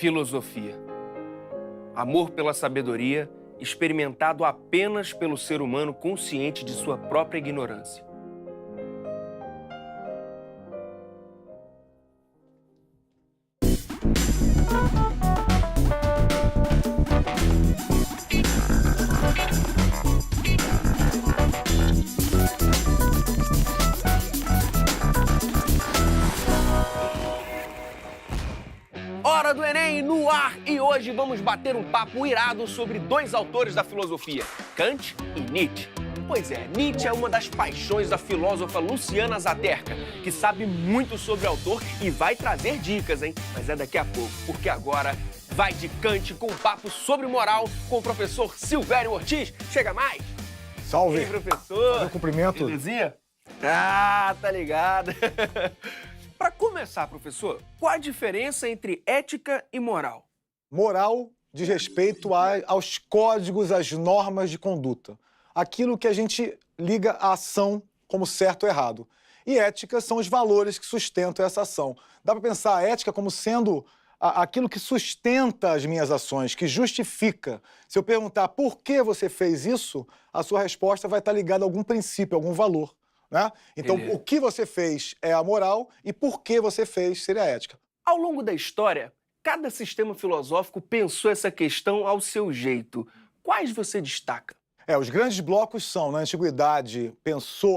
Filosofia. Amor pela sabedoria, experimentado apenas pelo ser humano consciente de sua própria ignorância. Hora do Enem no ar e hoje vamos bater um papo irado sobre dois autores da filosofia, Kant e Nietzsche. Pois é, Nietzsche é uma das paixões da filósofa Luciana Zaterka, que sabe muito sobre o autor e vai trazer dicas, hein? Mas é daqui a pouco, porque agora vai de Kant com um papo sobre moral com o professor Silvério Ortiz. Chega mais! Salve! E aí, professor? Meu cumprimento. Belezinha? Ah, tá ligado. Para começar, professor, qual a diferença entre ética e moral? Moral diz respeito aos códigos, às normas de conduta. Aquilo que a gente liga à ação como certo ou errado. E ética são os valores que sustentam essa ação. Dá para pensar a ética como sendo aquilo que sustenta as minhas ações, que justifica. Se eu perguntar por que você fez isso, a sua resposta vai estar ligada a algum princípio, a algum valor. Né? Então, o que você fez é a moral e por que você fez seria a ética. Ao longo da história, cada sistema filosófico pensou essa questão ao seu jeito. Quais você destaca? Os grandes blocos são, na antiguidade,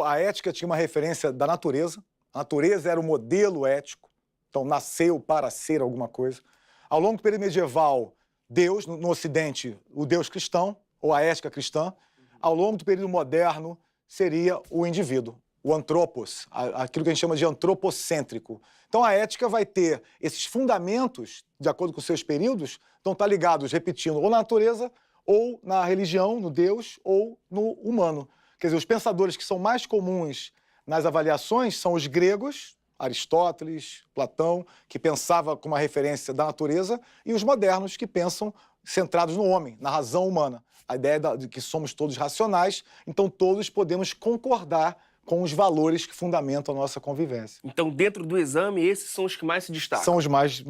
a ética tinha uma referência da natureza. A natureza era o modelo ético, então nasceu para ser alguma coisa. Ao longo do período medieval, Deus, no Ocidente, o Deus cristão, ou a ética cristã. Ao longo do período moderno, seria o indivíduo, o antropos, aquilo que a gente chama de antropocêntrico. Então a ética vai ter esses fundamentos, de acordo com os seus períodos, então tá ligados, repetindo, ou na natureza, ou na religião, no Deus, ou no humano. Quer dizer, os pensadores que são mais comuns nas avaliações são os gregos, Aristóteles, Platão, que pensava com uma referência da natureza, e os modernos, que pensam centrados no homem, na razão humana. A ideia de que somos todos racionais, então todos podemos concordar com os valores que fundamentam a nossa convivência. Então, dentro do exame, esses são os que mais se destacam? São os mais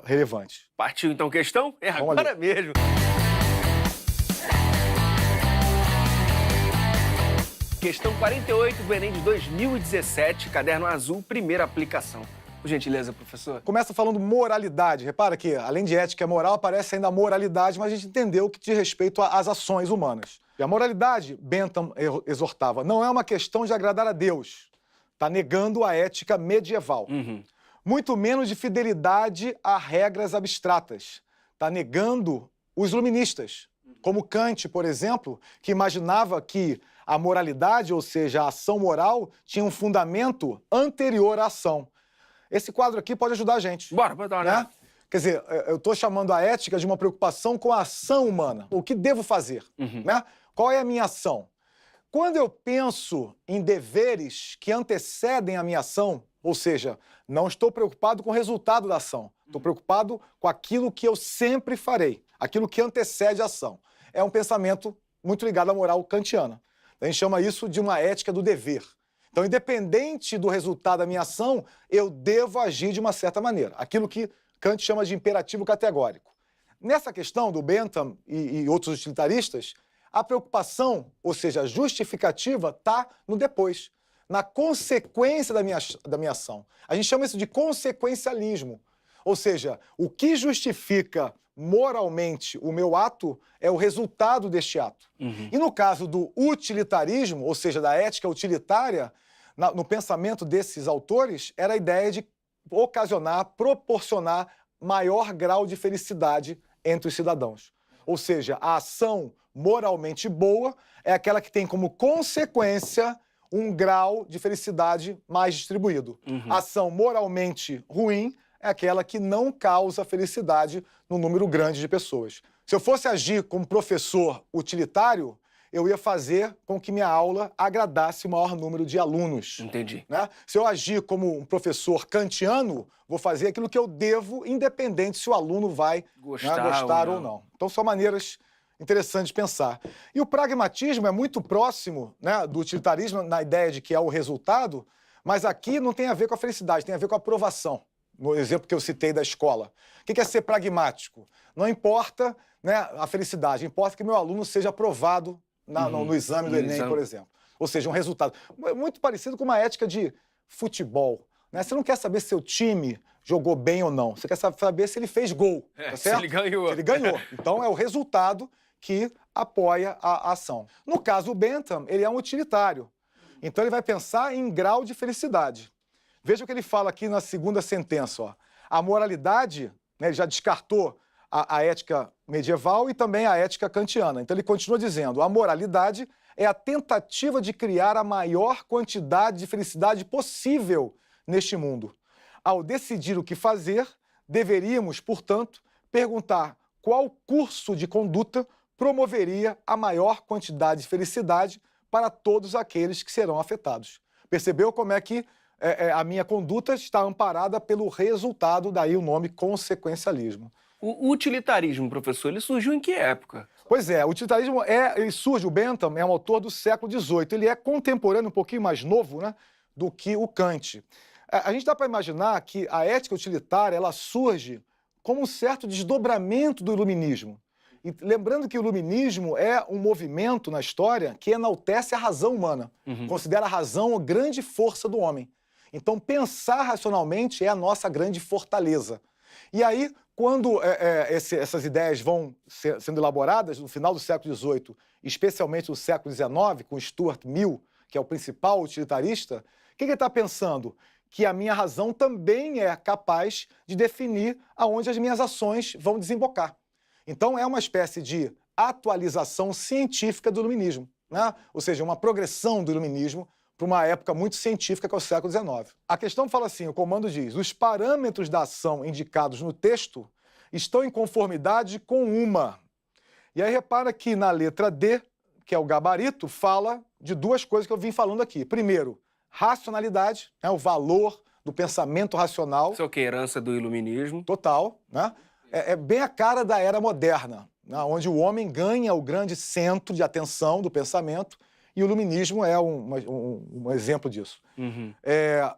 relevantes. Partiu, então, questão? É agora mesmo. Questão 48 do Enem de 2017, caderno azul, primeira aplicação. Por gentileza, professor. Começa falando moralidade. Repara que, além de ética e moral, aparece ainda a moralidade, mas a gente entendeu que diz respeito às ações humanas. E a moralidade, Bentham exortava, não é uma questão de agradar a Deus. Está negando a ética medieval. Muito menos de fidelidade a regras abstratas. Está negando os iluministas. Como Kant, por exemplo, que imaginava que a moralidade, ou seja, a ação moral, tinha um fundamento anterior à ação. Esse quadro aqui pode ajudar a gente. Bora, pode dar, né? Quer dizer, eu estou chamando a ética de uma preocupação com a ação humana. O que devo fazer? Né? Qual é a minha ação? Quando eu penso em deveres que antecedem a minha ação, ou seja, não estou preocupado com o resultado da ação, estou preocupado com aquilo que eu sempre farei, aquilo que antecede a ação. É um pensamento muito ligado à moral kantiana. A gente chama isso de uma ética do dever. Então, independente do resultado da minha ação, eu devo agir de uma certa maneira. Aquilo que Kant chama de imperativo categórico. Nessa questão do Bentham e outros utilitaristas, a preocupação, ou seja, a justificativa, está no depois, na consequência da minha ação. A gente chama isso de consequencialismo. Ou seja, o que justifica moralmente o meu ato é o resultado deste ato. E no caso do utilitarismo, ou seja, da ética utilitária, no pensamento desses autores, era a ideia de proporcionar maior grau de felicidade entre os cidadãos. Ou seja, a ação moralmente boa é aquela que tem como consequência um grau de felicidade mais distribuído. A ação moralmente ruim é aquela que não causa felicidade no número grande de pessoas. Se eu fosse agir como professor utilitário, eu ia fazer com que minha aula agradasse o maior número de alunos. Entendi. Né? Se eu agir como um professor kantiano, vou fazer aquilo que eu devo, independente se o aluno vai gostar ou não. Então são maneiras interessantes de pensar. E o pragmatismo é muito próximo, né, do utilitarismo, na ideia de que é o resultado, mas aqui não tem a ver com a felicidade, tem a ver com a aprovação. no exemplo que eu citei da escola. O que é ser pragmático? Não importa, né, a felicidade, importa que meu aluno seja aprovado no exame do Enem, por exemplo. Ou seja, um resultado. Muito parecido com uma ética de futebol. Né? Você não quer saber se seu time jogou bem ou não. Você quer saber se ele fez gol. Tá certo? Se ele ganhou. Se ele ganhou. Então, é o resultado que apoia a ação. No caso, o Bentham, ele é um utilitário. Então, ele vai pensar em grau de felicidade. Veja o que ele fala aqui na segunda sentença. Ó. A moralidade, né, ele já descartou a ética medieval e também a ética kantiana. Então, ele continua dizendo, a moralidade é a tentativa de criar a maior quantidade de felicidade possível neste mundo. Ao decidir o que fazer, deveríamos, portanto, perguntar qual curso de conduta promoveria a maior quantidade de felicidade para todos aqueles que serão afetados. Percebeu como é que a minha conduta está amparada pelo resultado, daí o nome consequencialismo. O utilitarismo, professor, ele surgiu em que época? Pois é, o utilitarismo ele surge, o Bentham é um autor do século XVIII, ele é contemporâneo, um pouquinho mais novo, né, do que o Kant. A gente dá para imaginar que a ética utilitária ela surge como um certo desdobramento do iluminismo. E lembrando que o iluminismo é um movimento na história que enaltece a razão humana, considera a razão a grande força do homem. Então, pensar racionalmente é a nossa grande fortaleza. E aí, quando essas ideias vão sendo elaboradas no final do século XVIII, especialmente no século XIX, com Stuart Mill, que é o principal utilitarista, o que ele está pensando? Que a minha razão também é capaz de definir aonde as minhas ações vão desembocar. Então, é uma espécie de atualização científica do iluminismo, né? Ou seja, uma progressão do iluminismo para uma época muito científica, que é o século XIX. A questão fala assim, o comando diz, os parâmetros da ação indicados no texto estão em conformidade com uma. E aí repara que na letra D, que é o gabarito, fala de duas coisas que eu vim falando aqui. Primeiro, racionalidade, né, o valor do pensamento racional. Isso é o que? Herança do iluminismo. Total, né? É bem a cara da era moderna, né, onde o homem ganha o grande centro de atenção do pensamento, e o iluminismo é um exemplo disso.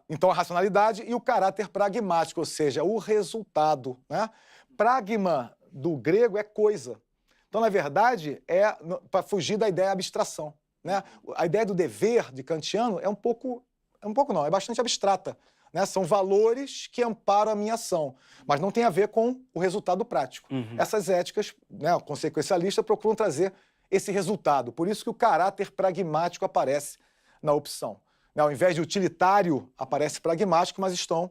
Então, a racionalidade e o caráter pragmático, ou seja, o resultado. Né? Pragma, do grego, é coisa. Então, na verdade, é para fugir da ideia de abstração. Né? A ideia do dever de kantiano é bastante abstrata. Né? São valores que amparam a minha ação, mas não tem a ver com o resultado prático. Essas éticas, né, consequencialistas, procuram trazer esse resultado. Por isso que o caráter pragmático aparece na opção. Ao invés de utilitário, aparece pragmático, mas estão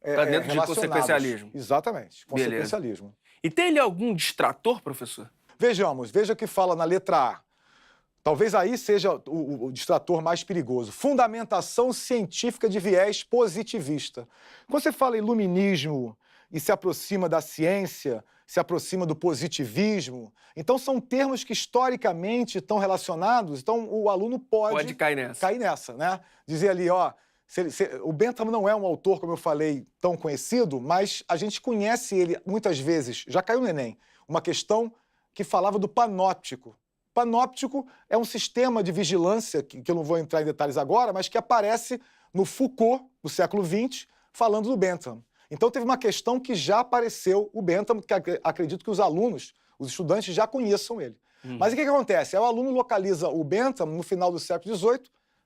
Está dentro de consequencialismo. Exatamente, consequencialismo. Beleza. E tem ali algum distrator, professor? Veja o que fala na letra A. Talvez aí seja o distrator mais perigoso. Fundamentação científica de viés positivista. Quando você fala em iluminismo e se aproxima da ciência, se aproxima do positivismo, então são termos que historicamente estão relacionados, então o aluno pode cair nessa, né? Dizer ali, ó, o Bentham não é um autor, como eu falei, tão conhecido, mas a gente conhece ele muitas vezes, já caiu no Enem, uma questão que falava do panóptico. Panóptico é um sistema de vigilância, que eu não vou entrar em detalhes agora, mas que aparece no Foucault, do século XX, falando do Bentham. Então teve uma questão que já apareceu o Bentham, que acredito que os alunos, os estudantes já conheçam ele. Mas o que acontece? O aluno localiza o Bentham no final do século XVIII,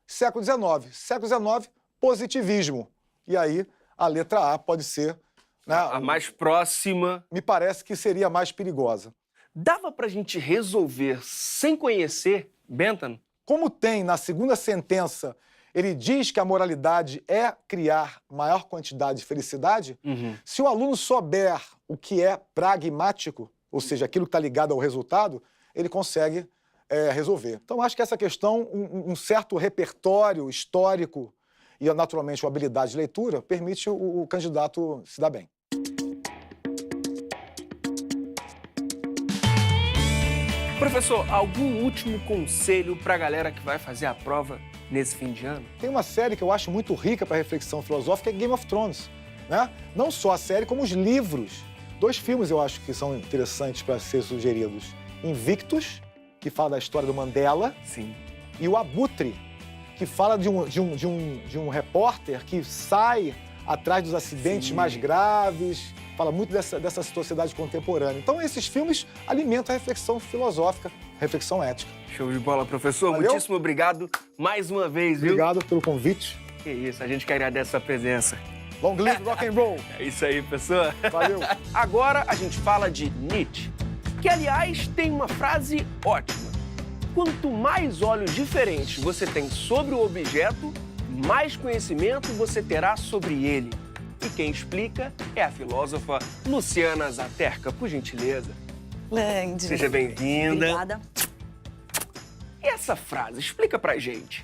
século XIX. Século XIX, positivismo. E aí a letra A pode ser... Né, a mais próxima. Me parece que seria a mais perigosa. Dava pra gente resolver sem conhecer Bentham? Como tem na segunda sentença... Ele diz que a moralidade é criar maior quantidade de felicidade. Se o aluno souber o que é pragmático, ou seja, aquilo que está ligado ao resultado, ele consegue resolver. Então, acho que essa questão, um certo repertório histórico e, naturalmente, uma habilidade de leitura, permite o candidato se dar bem. Professor, algum último conselho para a galera que vai fazer a prova nesse fim de ano? Tem uma série que eu acho muito rica para reflexão filosófica, que é Game of Thrones. Né? Não só a série, como os livros. 2 filmes eu acho que são interessantes para ser sugeridos. Invictus, que fala da história do Mandela. Sim. E o Abutre, que fala de um repórter que sai atrás dos acidentes mais graves, fala muito dessa sociedade contemporânea. Então, esses filmes alimentam a reflexão filosófica, a reflexão ética. Show de bola, professor. Valeu? Muitíssimo obrigado mais uma vez, viu? Obrigado pelo convite. Que isso, a gente que agradece a sua presença. Long live rock and roll. É isso aí, pessoal. Valeu. Agora a gente fala de Nietzsche, que, aliás, tem uma frase ótima. Quanto mais olhos diferentes você tem sobre o objeto, mais conhecimento você terá sobre ele. E quem explica é a filósofa Luciana Zaterka, por gentileza. Lande. Seja bem-vinda. Obrigada. E essa frase, explica pra gente.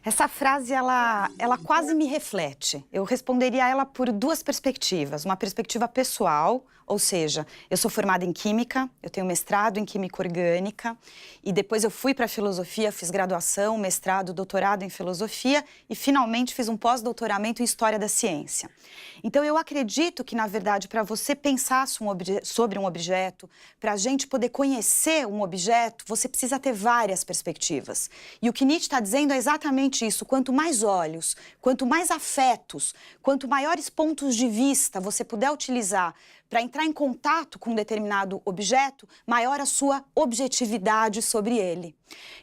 Essa frase, ela quase me reflete. Eu responderia a ela por duas perspectivas. Uma perspectiva pessoal, ou seja, eu sou formada em Química, eu tenho mestrado em Química Orgânica, e depois eu fui para Filosofia, fiz graduação, mestrado, doutorado em Filosofia, e finalmente fiz um pós-doutoramento em História da Ciência. Então, eu acredito que, na verdade, para você pensar sobre um objeto, para a gente poder conhecer um objeto, você precisa ter várias perspectivas. E o que Nietzsche está dizendo é exatamente isso. Quanto mais olhos, quanto mais afetos, quanto maiores pontos de vista você puder utilizar para entrar em contato com um determinado objeto, maior a sua objetividade sobre ele.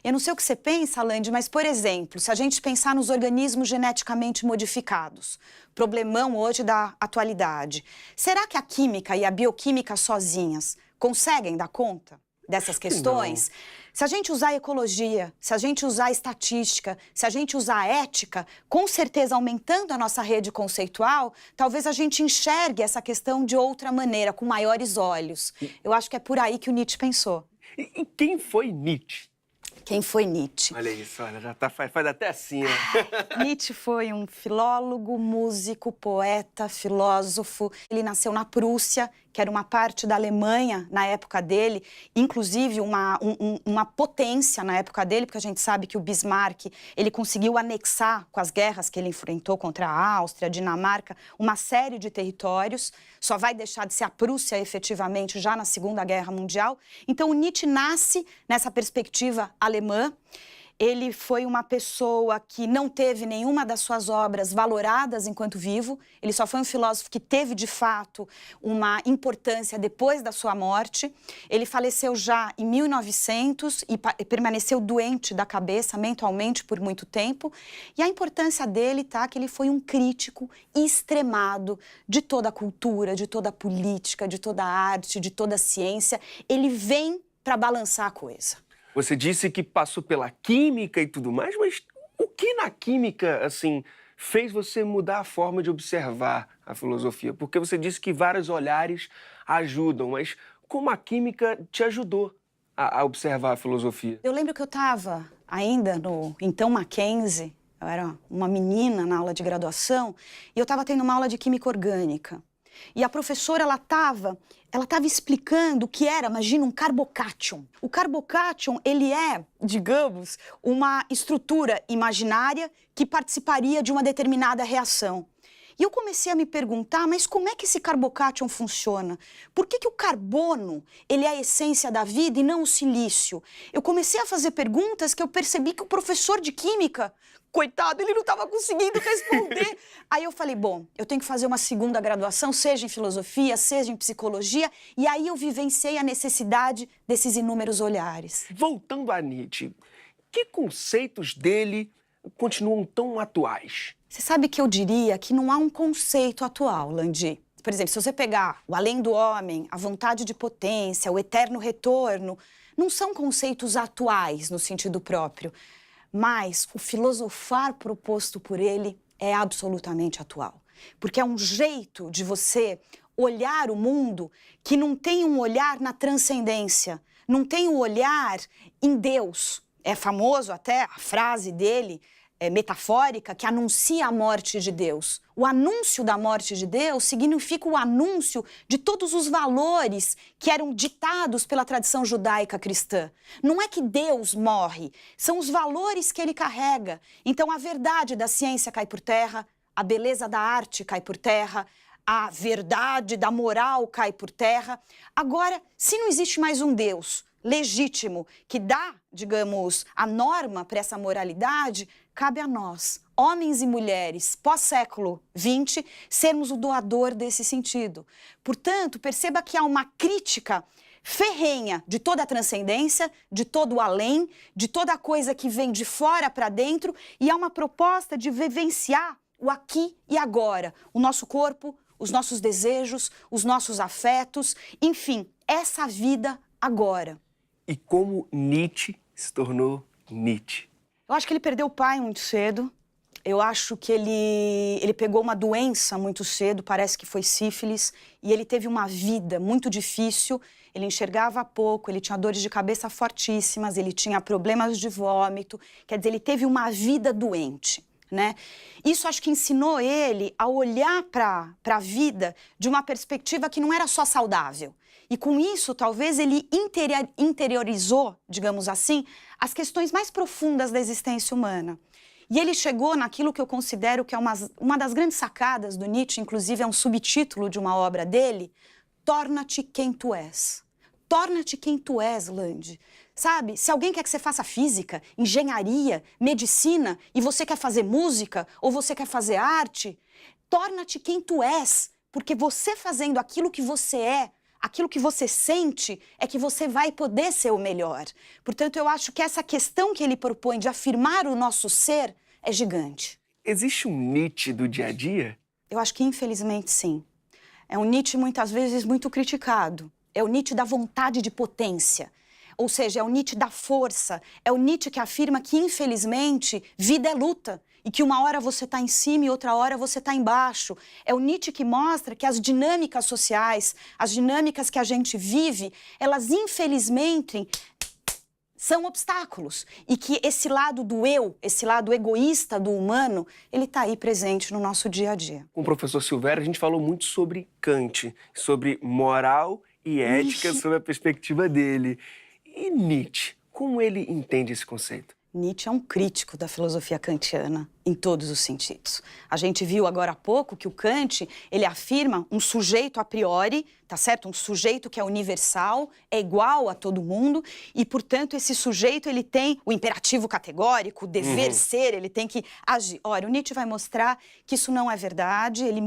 Eu não sei o que você pensa, Lande, mas, por exemplo, se a gente pensar nos organismos geneticamente modificados, problemão hoje da atualidade, será que a química e a bioquímica sozinhas conseguem dar conta dessas questões? Se a gente usar a ecologia, se a gente usar a estatística, se a gente usar a ética, com certeza aumentando a nossa rede conceitual, talvez a gente enxergue essa questão de outra maneira, com maiores olhos. Eu acho que é por aí que o Nietzsche pensou. E quem foi Nietzsche? Quem foi Nietzsche? Olha isso, olha, já tá, faz até assim, né? Nietzsche foi um filólogo, músico, poeta, filósofo. Ele nasceu na Prússia, que era uma parte da Alemanha na época dele, inclusive uma potência na época dele, porque a gente sabe que o Bismarck, ele conseguiu anexar, com as guerras que ele enfrentou contra a Áustria, a Dinamarca, uma série de territórios, só vai deixar de ser a Prússia efetivamente já na Segunda Guerra Mundial. Então o Nietzsche nasce nessa perspectiva alemã. Ele foi uma pessoa que não teve nenhuma das suas obras valoradas enquanto vivo. Ele só foi um filósofo que teve, de fato, uma importância depois da sua morte. Ele faleceu já em 1900 e permaneceu doente da cabeça, mentalmente, por muito tempo. E a importância dele tá que ele foi um crítico extremado de toda a cultura, de toda a política, de toda a arte, de toda a ciência. Ele vem para balançar a coisa. Você disse que passou pela química e tudo mais, mas o que na química, assim, fez você mudar a forma de observar a filosofia? Porque você disse que vários olhares ajudam, mas como a química te ajudou a observar a filosofia? Eu lembro que eu estava ainda no então Mackenzie, eu era uma menina na aula de graduação, e eu estava tendo uma aula de química orgânica. E a professora, ela estava explicando o que era, imagina, um carbocation. O carbocation, ele é, digamos, uma estrutura imaginária que participaria de uma determinada reação. E eu comecei a me perguntar, mas como é que esse carbocation funciona? Por que o carbono, ele é a essência da vida e não o silício? Eu comecei a fazer perguntas que eu percebi que o professor de química, coitado, ele não estava conseguindo responder. Aí eu falei, bom, eu tenho que fazer uma segunda graduação, seja em filosofia, seja em psicologia, e aí eu vivenciei a necessidade desses inúmeros olhares. Voltando a Nietzsche, que conceitos dele continuam tão atuais? Você sabe que eu diria que não há um conceito atual, Landi. Por exemplo, se você pegar o além do homem, a vontade de potência, o eterno retorno, não são conceitos atuais no sentido próprio, mas o filosofar proposto por ele é absolutamente atual. Porque é um jeito de você olhar o mundo que não tem um olhar na transcendência, não tem um olhar em Deus. É famoso até a frase dele, metafórica, que anuncia a morte de Deus. O anúncio da morte de Deus significa o anúncio de todos os valores que eram ditados pela tradição judaica cristã. Não é que Deus morre, são os valores que ele carrega. Então a verdade da ciência cai por terra, a beleza da arte cai por terra, a verdade da moral cai por terra. Agora, se não existe mais um Deus legítimo que dá, digamos, a norma para essa moralidade, cabe a nós, homens e mulheres, pós-século XX, sermos o doador desse sentido. Portanto, perceba que há uma crítica ferrenha de toda a transcendência, de todo o além, de toda a coisa que vem de fora para dentro, e há uma proposta de vivenciar o aqui e agora, o nosso corpo, os nossos desejos, os nossos afetos, enfim, essa vida agora. E como Nietzsche se tornou Nietzsche? Eu acho que ele perdeu o pai muito cedo. Eu acho que ele pegou uma doença muito cedo, parece que foi sífilis, e ele teve uma vida muito difícil. Ele enxergava pouco, ele tinha dores de cabeça fortíssimas, ele tinha problemas de vômito, quer dizer, ele teve uma vida doente, né? Isso acho que ensinou ele a olhar para a vida de uma perspectiva que não era só saudável. E com isso, talvez ele interiorizou, digamos assim, as questões mais profundas da existência humana. E ele chegou naquilo que eu considero que é uma das grandes sacadas do Nietzsche, inclusive é um subtítulo de uma obra dele, torna-te quem tu és. Torna-te quem tu és, Lande. Sabe, se alguém quer que você faça física, engenharia, medicina, e você quer fazer música, ou você quer fazer arte, torna-te quem tu és, porque você fazendo aquilo que você é, aquilo que você sente, é que você vai poder ser o melhor. Portanto, eu acho que essa questão que ele propõe de afirmar o nosso ser é gigante. Existe um Nietzsche do dia a dia? Eu acho que, infelizmente, sim. É um Nietzsche, muitas vezes, muito criticado. É o Nietzsche da vontade de potência. Ou seja, é o Nietzsche da força. É o Nietzsche que afirma que, infelizmente, vida é luta. E que uma hora você está em cima e outra hora você está embaixo. É o Nietzsche que mostra que as dinâmicas sociais, as dinâmicas que a gente vive, elas, infelizmente, são obstáculos. E que esse lado do eu, esse lado egoísta do humano, ele está aí presente no nosso dia a dia. Com o professor Silvério, a gente falou muito sobre Kant, sobre moral e ética, sob a perspectiva dele. E Nietzsche, como ele entende esse conceito? Nietzsche é um crítico da filosofia kantiana, em todos os sentidos. A gente viu agora há pouco que o Kant, ele afirma um sujeito a priori, tá certo? Um sujeito que é universal, é igual a todo mundo, e, portanto, esse sujeito, ele tem o imperativo categórico, o dever ser, ele tem que agir. Ora, o Nietzsche vai mostrar que isso não é verdade, ele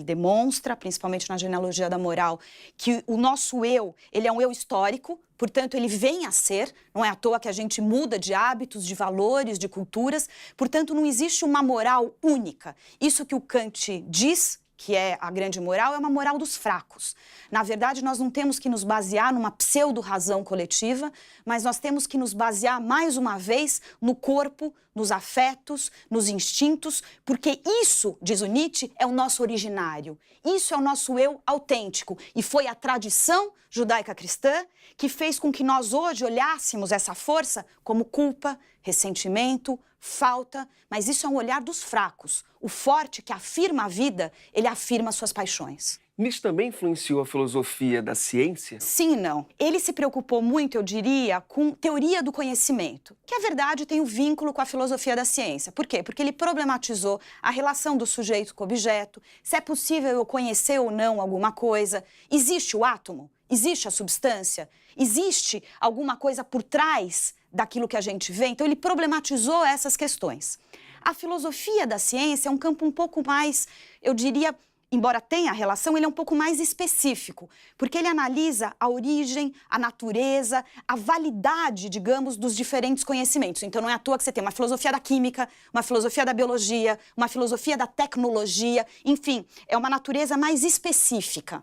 demonstra, principalmente na genealogia da moral, que o nosso eu, ele é um eu histórico, portanto, ele vem a ser, não é à toa que a gente muda de hábitos, de valores, de culturas, portanto, não existe uma moral única. Isso que o Kant diz, que é a grande moral, é uma moral dos fracos. Na verdade, nós não temos que nos basear numa pseudo-razão coletiva, mas nós temos que nos basear, mais uma vez, no corpo, nos afetos, nos instintos, porque isso, diz o Nietzsche, é o nosso originário. Isso é o nosso eu autêntico. E foi a tradição judaica-cristã que fez com que nós hoje olhássemos essa força como culpa, ressentimento, falta, mas isso é um olhar dos fracos. O forte que afirma a vida, ele afirma suas paixões. Nietzsche também influenciou a filosofia da ciência? Sim e não. Ele se preocupou muito, eu diria, com teoria do conhecimento, que, é verdade, tem um vínculo com a filosofia da ciência. Por quê? Porque ele problematizou a relação do sujeito com o objeto, se é possível eu conhecer ou não alguma coisa. Existe o átomo? Existe a substância? Existe alguma coisa por trás daquilo que a gente vê? Então, ele problematizou essas questões. A filosofia da ciência é um campo um pouco mais, eu diria, embora tenha a relação, ele é um pouco mais específico, porque ele analisa a origem, a natureza, a validade, digamos, dos diferentes conhecimentos. Então, não é à toa que você tem uma filosofia da química, uma filosofia da biologia, uma filosofia da tecnologia, enfim, é uma natureza mais específica.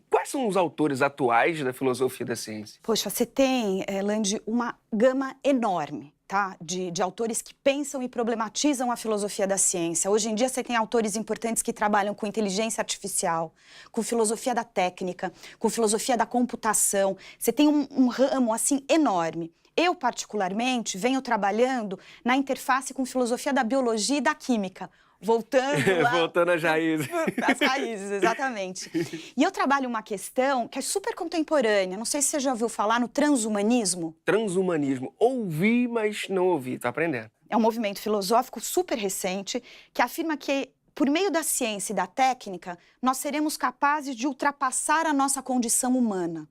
Quais são os autores atuais da filosofia da ciência? Poxa, você tem, Lande, uma gama enorme, tá? De autores que pensam e problematizam a filosofia da ciência. Hoje em dia você tem autores importantes que trabalham com inteligência artificial, com filosofia da técnica, com filosofia da computação. Você tem um ramo, assim, enorme. Eu, particularmente, venho trabalhando na interface com filosofia da biologia e da química. Voltando lá... Voltando às raízes. Às raízes, exatamente. E eu trabalho uma questão que é super contemporânea. Não sei se você já ouviu falar no transhumanismo. Transhumanismo. Ouvi, mas não ouvi. Tô aprendendo. É um movimento filosófico super recente que afirma que, por meio da ciência e da técnica, nós seremos capazes de ultrapassar a nossa condição humana.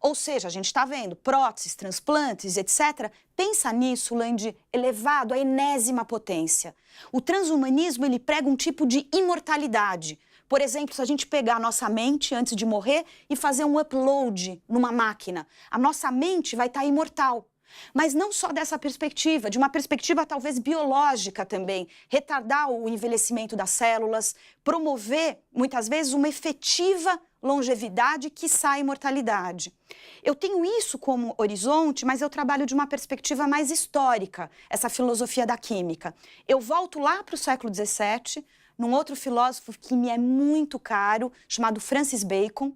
Ou seja, a gente está vendo próteses, transplantes, etc. Pensa nisso, Landi, elevado à enésima potência. O transhumanismo, ele prega um tipo de imortalidade. Por exemplo, se a gente pegar a nossa mente antes de morrer e fazer um upload numa máquina, a nossa mente vai estar imortal. Mas não só dessa perspectiva, de uma perspectiva talvez biológica também, retardar o envelhecimento das células, promover, muitas vezes, uma efetiva longevidade, quiçá a imortalidade. Eu tenho isso como horizonte, mas eu trabalho de uma perspectiva mais histórica, essa filosofia da química. Eu volto lá para o século XVII, num outro filósofo que me é muito caro, chamado Francis Bacon.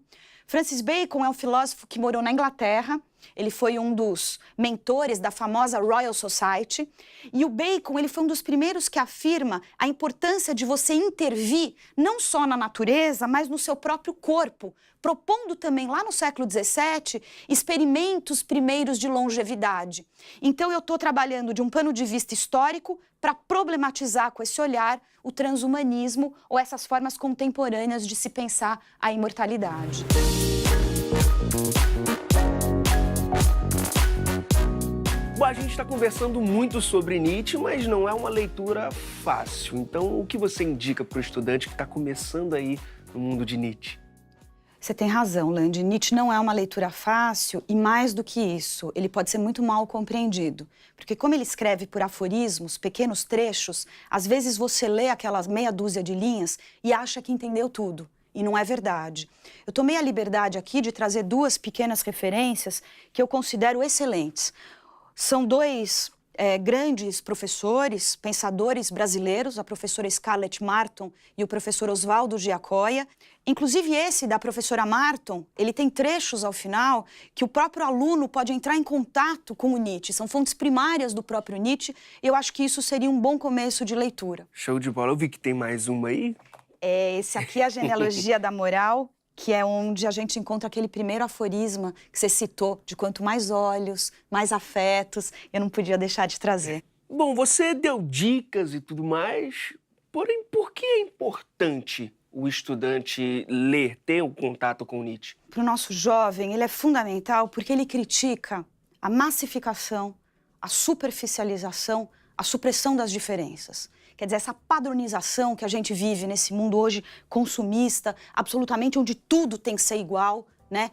Francis Bacon é um filósofo que morou na Inglaterra, ele foi um dos mentores da famosa Royal Society, e o Bacon ele foi um dos primeiros que afirma a importância de você intervir não só na natureza, mas no seu próprio corpo, propondo também lá no século XVII experimentos primeiros de longevidade. Então eu estou trabalhando de um pano de vista histórico para problematizar com esse olhar o transhumanismo ou essas formas contemporâneas de se pensar a imortalidade. Bom, a gente está conversando muito sobre Nietzsche, mas não é uma leitura fácil. Então, o que você indica para o estudante que está começando aí no mundo de Nietzsche? Você tem razão, Landi. Nietzsche não é uma leitura fácil e, mais do que isso, ele pode ser muito mal compreendido. Porque como ele escreve por aforismos, pequenos trechos, às vezes você lê aquelas meia dúzia de linhas e acha que entendeu tudo. E não é verdade. Eu tomei a liberdade aqui de trazer duas pequenas referências que eu considero excelentes. São dois grandes professores, pensadores brasileiros, a professora Scarlett Marton e o professor Oswaldo Giacoia. Inclusive esse da professora Marton, ele tem trechos ao final que o próprio aluno pode entrar em contato com o Nietzsche. São fontes primárias do próprio Nietzsche e eu acho que isso seria um bom começo de leitura. Show de bola. Eu vi que tem mais uma aí. Esse aqui é a Genealogia da Moral, que é onde a gente encontra aquele primeiro aforisma que você citou, de quanto mais olhos, mais afetos, eu não podia deixar de trazer. Bom, você deu dicas e tudo mais, porém, por que é importante o estudante ler, ter um contato com Nietzsche? Para o nosso jovem, ele é fundamental porque ele critica a massificação, a superficialização, a supressão das diferenças. Quer dizer, essa padronização que a gente vive nesse mundo hoje consumista, absolutamente onde tudo tem que ser igual, né?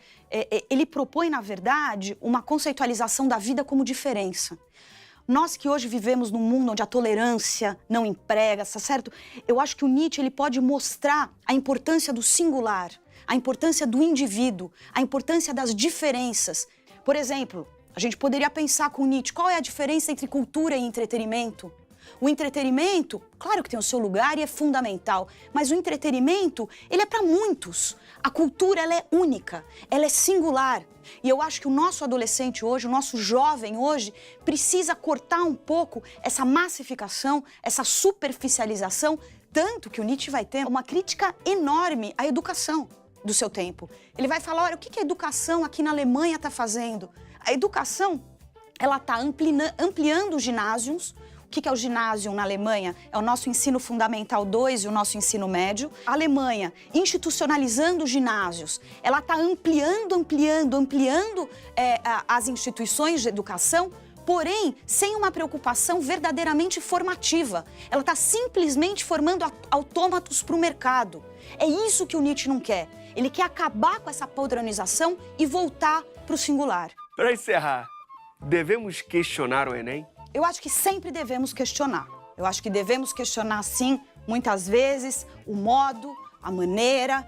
Ele propõe, na verdade, uma conceitualização da vida como diferença. Nós que hoje vivemos num mundo onde a tolerância não emprega, tá certo? Eu acho que o Nietzsche ele pode mostrar a importância do singular, a importância do indivíduo, a importância das diferenças. Por exemplo, a gente poderia pensar com Nietzsche, qual é a diferença entre cultura e entretenimento? O entretenimento, claro que tem o seu lugar e é fundamental, mas o entretenimento, ele é para muitos. A cultura, ela é única, ela é singular. E eu acho que o nosso adolescente hoje, o nosso jovem hoje, precisa cortar um pouco essa massificação, essa superficialização, tanto que o Nietzsche vai ter uma crítica enorme à educação do seu tempo. Ele vai falar, olha, o que a educação aqui na Alemanha está fazendo? A educação, ela está ampliando os ginásios. O que é o ginásio na Alemanha? É o nosso ensino fundamental 2 e o nosso ensino médio. A Alemanha, institucionalizando os ginásios, ela está ampliando as instituições de educação, porém, sem uma preocupação verdadeiramente formativa. Ela está simplesmente formando autômatos para o mercado. É isso que o Nietzsche não quer. Ele quer acabar com essa padronização e voltar para o singular. Para encerrar, devemos questionar o Enem? Eu acho que sempre devemos questionar. Eu acho que devemos questionar, sim, muitas vezes, o modo, a maneira,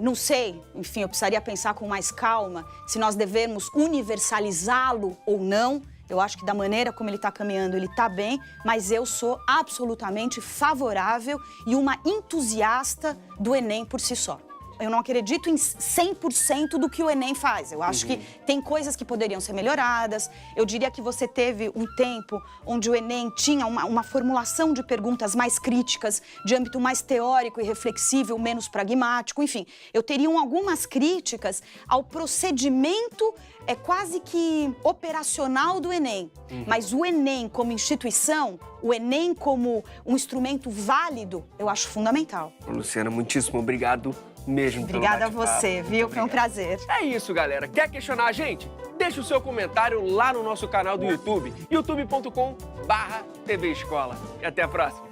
não sei, enfim, eu precisaria pensar com mais calma se nós devemos universalizá-lo ou não. Eu acho que da maneira como ele está caminhando, ele está bem, mas eu sou absolutamente favorável e uma entusiasta do Enem por si só. Eu não acredito em 100% do que o Enem faz. Eu acho que tem coisas que poderiam ser melhoradas. Eu diria que você teve um tempo onde o Enem tinha uma formulação de perguntas mais críticas, de âmbito mais teórico e reflexível, menos pragmático. Enfim, eu teria algumas críticas ao procedimento quase que operacional do Enem. Mas o Enem como instituição, o Enem como um instrumento válido, eu acho fundamental. Luciana, muitíssimo obrigado mesmo pelo Obrigada a bate-papo. você, viu? Foi um prazer. É isso, galera. Quer questionar a gente? Deixa o seu comentário lá no nosso canal do YouTube, youtube.com/TV Escola. E até a próxima.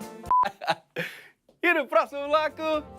E no próximo bloco...